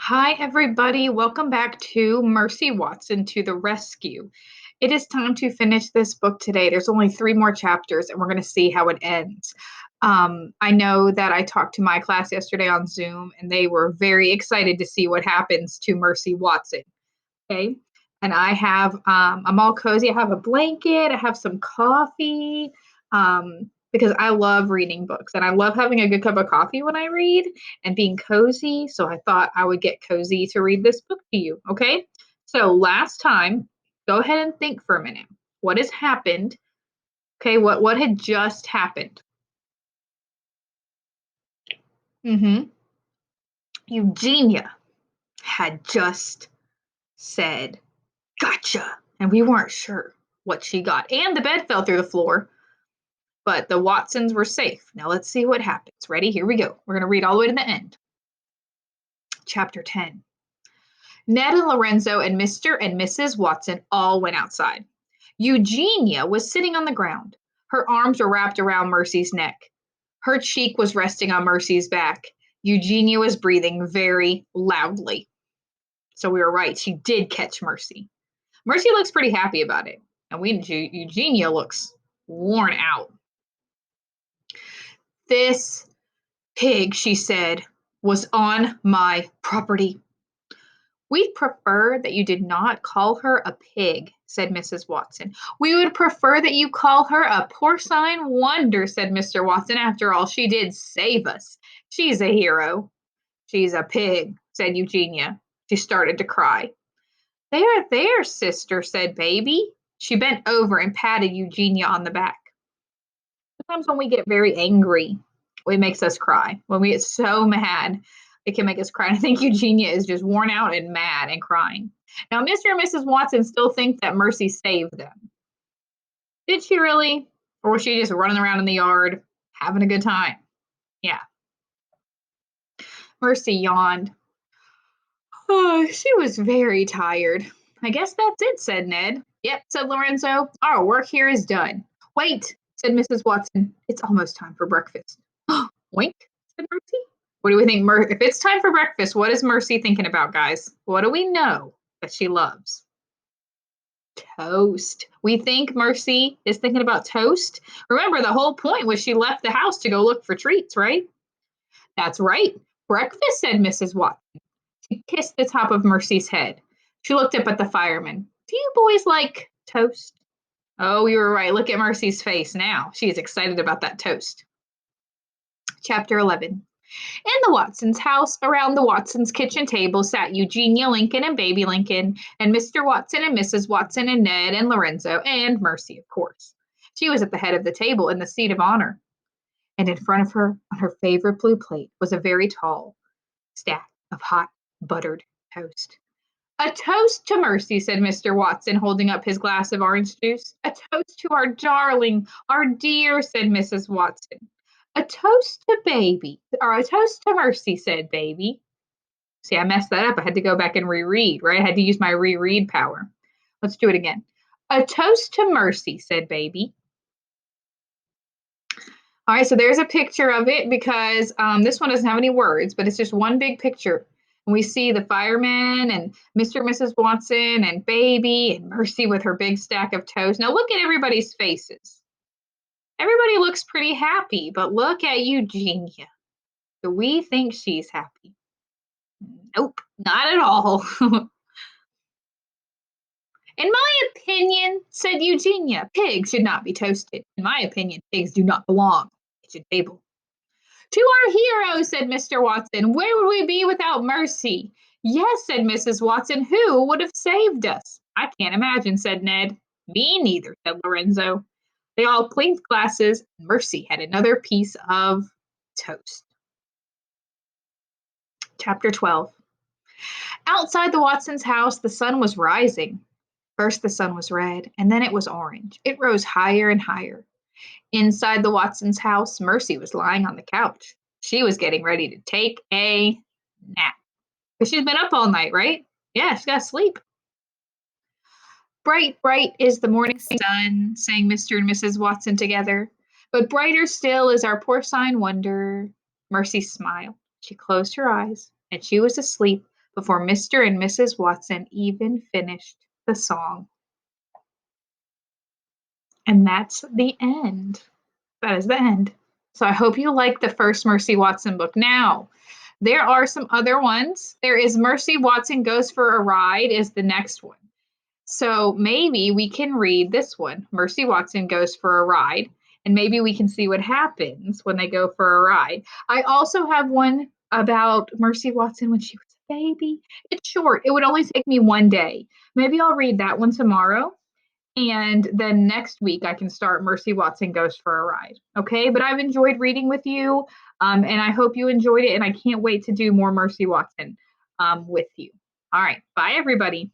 Hi, everybody. Welcome back to Mercy Watson to the Rescue. It is time to finish this book today. There's only 3 more chapters, and we're going to see how it ends. I know that I talked to my class yesterday on Zoom, and they were very excited to see what happens to Mercy Watson. Okay. And I'm all cozy. I have a blanket, I have some coffee, because I love reading books and I love having a good cup of coffee when I read and being cozy. So I thought I would get cozy to read this book to you. Okay. So last time, go ahead and think for a minute. What has happened? Okay. What had just happened? Mm-hmm. Eugenia had just said, "Gotcha." And we weren't sure what she got. And the bed fell through the floor, but the Watsons were safe. Now let's see what happens. Ready? Here we go. We're going to read all the way to the end. Chapter 10. Ned and Lorenzo and Mr. and Mrs. Watson all went outside. Eugenia was sitting on the ground. Her arms were wrapped around Mercy's neck. Her cheek was resting on Mercy's back. Eugenia was breathing very loudly. So we were right. She did catch Mercy. Mercy looks pretty happy about it. And Eugenia looks worn out. "This pig," she said, "was on my property." "We'd prefer that you did not call her a pig," said Mrs. Watson. "We would prefer that you call her a porcine wonder," said Mr. Watson. "After all, she did save us. She's a hero." "She's a pig," said Eugenia. She started to cry. There, sister," said Baby. She bent over and patted Eugenia on the back. Sometimes when we get very angry, it makes us cry. When we get so mad, it can make us cry. I think Eugenia is just worn out and mad and crying. Now, Mr. and Mrs. Watson still think that Mercy saved them. Did she really? Or was she just running around in the yard having a good time? Yeah. Mercy yawned. "Oh, she was very tired." "I guess that's it," said Ned. "Yep," said Lorenzo. "Our work here is done." "Wait," said Mrs. Watson. "It's almost time for breakfast." "Wink," said Mercy. What do we think? If it's time for breakfast, what is Mercy thinking about, guys? What do we know that she loves? Toast. We think Mercy is thinking about toast. Remember, the whole point was she left the house to go look for treats, right? "That's right. Breakfast," said Mrs. Watson. She kissed the top of Mercy's head. She looked up at the fireman. "Do you boys like toast?" "Oh, you were right. Look at Mercy's face now. She is excited about that toast." Chapter 11. In the Watsons' house, around the Watsons' kitchen table, sat Eugenia Lincoln and Baby Lincoln, and Mr. Watson and Mrs. Watson, and Ned and Lorenzo, and Mercy, of course. She was at the head of the table in the seat of honor. And in front of her, on her favorite blue plate, was a very tall stack of hot buttered toast. "A toast to Mercy," said Mr. Watson, holding up his glass of orange juice. "A toast to our darling, our dear," said Mrs. Watson. "A toast to Baby, or a toast to Mercy," said Baby. See, I messed that up. I had to go back and reread, right? I had to use my reread power. Let's do it again. "A toast to Mercy," said Baby. All right, so there's a picture of it because this one doesn't have any words, but it's just one big picture. And we see the fireman and Mr. and Mrs. Watson and Baby and Mercy with her big stack of toast. Now look at everybody's faces. Everybody looks pretty happy, but look at Eugenia. Do we think she's happy? Nope, not at all. "In my opinion," said Eugenia, "pigs should not be toasted. In my opinion, pigs do not belong at the kitchen table." "To our hero," said Mr. Watson. "Where would we be without Mercy?" "Yes," said Mrs. Watson. "Who would have saved us?" "I can't imagine," said Ned. "Me neither," said Lorenzo. They all clinked glasses, and Mercy had another piece of toast. Chapter 12. Outside the Watsons' house, the sun was rising. First the sun was red, and then it was orange. It rose higher and higher. Inside the Watsons' house, Mercy was lying on the couch. She was getting ready to take a nap. Because she's been up all night, right? Yeah, she's got to sleep. "Bright, bright is the morning sun," sang Mr. and Mrs. Watson together. "But brighter still is our porcine wonder." Mercy smiled. She closed her eyes, and she was asleep before Mr. and Mrs. Watson even finished the song. And that's the end. That is the end. So I hope you like the first Mercy Watson book. Now, there are some other ones. There is Mercy Watson Goes for a Ride is the next one. So maybe we can read this one, Mercy Watson Goes for a Ride, and maybe we can see what happens when they go for a ride. I also have one about Mercy Watson when she was a baby. It's short. It would only take me one day. Maybe I'll read that one tomorrow. And then next week I can start Mercy Watson Goes for a Ride. Okay, but I've enjoyed reading with you, and I hope you enjoyed it. And I can't wait to do more Mercy Watson with you. All right, bye everybody.